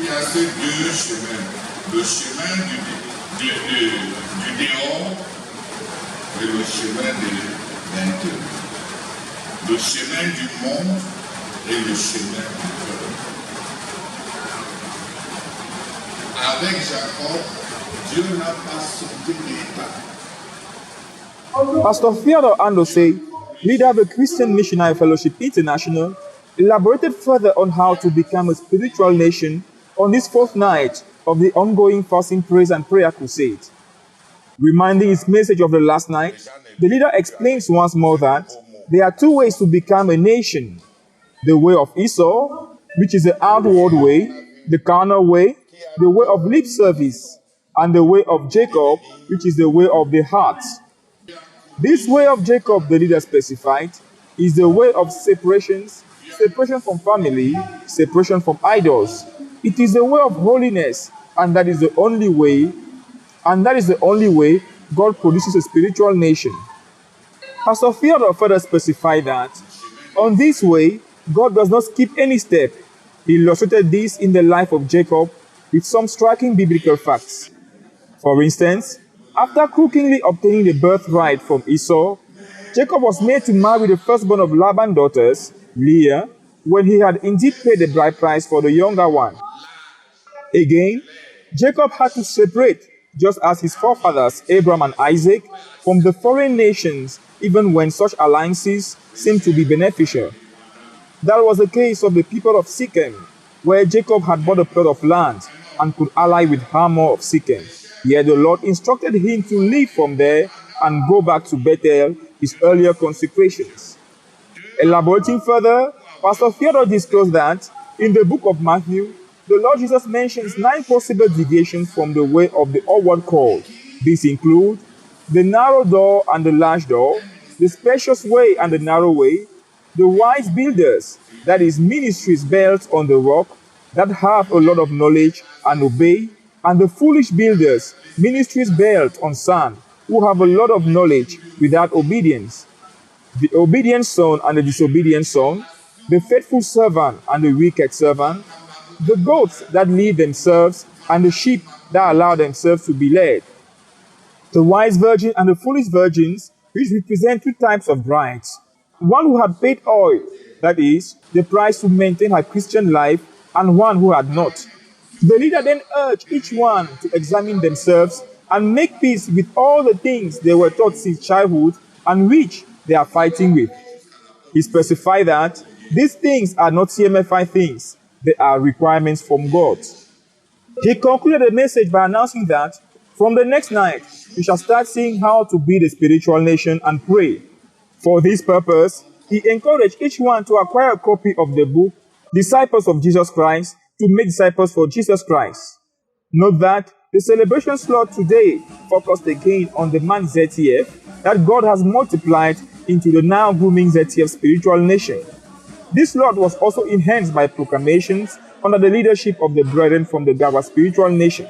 Il y a ces deux chemins. Le chemin du dehors et le chemin de l'intérieur. Le chemin du monde et le chemin du cœur. Avec Jacob, Dieu n'a pas sauté l'État. Pastor Theodore Andosei, leader of the Christian Missionary Fellowship International, elaborated further on how to become a spiritual nation on this fourth night of the ongoing fasting, praise and prayer crusade. Reminding his message of the last night, the leader explains once more that there are two ways to become a nation. The way of Esau, which is the outward way, the carnal way, the way of lip service, and the way of Jacob, which is the way of the heart. This way of Jacob, the leader specified, is the way of separation from family, separation from idols. It is the way of holiness, and that is the only way, God produces a spiritual nation. Pastor Theodore further specified that on this way, God does not skip any step. He illustrated this in the life of Jacob with some striking biblical facts. For instance, after crookingly obtaining the birthright from Esau, Jacob was made to marry the firstborn of Laban's daughters, Leah, when he had indeed paid the bride price for the younger one. Again, Jacob had to separate, just as his forefathers Abraham and Isaac, from the foreign nations, even when such alliances seemed to be beneficial. That was the case of the people of Shechem, where Jacob had bought a plot of land and could ally with Hamor of Shechem. Yet the Lord instructed him to leave from there and go back to Bethel, his earlier consecrations. Elaborating further, Pastor Theodore disclosed that in the book of Matthew, the Lord Jesus mentions 9 possible deviations from the way of the upward call. These include the narrow door and the large door, the spacious way and the narrow way, the wise builders, that is, ministries built on the rock, that have a lot of knowledge and obey, and the foolish builders, ministries built on sand, who have a lot of knowledge without obedience. The obedient son and the disobedient son, the faithful servant and the wicked servant, the goats that lead themselves and the sheep that allow themselves to be led. The wise virgin and the foolish virgins, which represent 2 types of brides. One who had paid oil, that is, the price to maintain her Christian life, and one who had not. The leader then urged each one to examine themselves and make peace with all the things they were taught since childhood and which they are fighting with. He specified that these things are not CMFI things, they are requirements from God. He concluded the message by announcing that from the next night, we shall start seeing how to be the spiritual nation and pray. For this purpose, he encouraged each one to acquire a copy of the book, Disciples of Jesus Christ, to make disciples for Jesus Christ. Note that the celebration slot today focused again on the man ZTF that God has multiplied into the now booming ZTF spiritual nation. This slot was also enhanced by proclamations under the leadership of the brethren from the Gawa spiritual nation.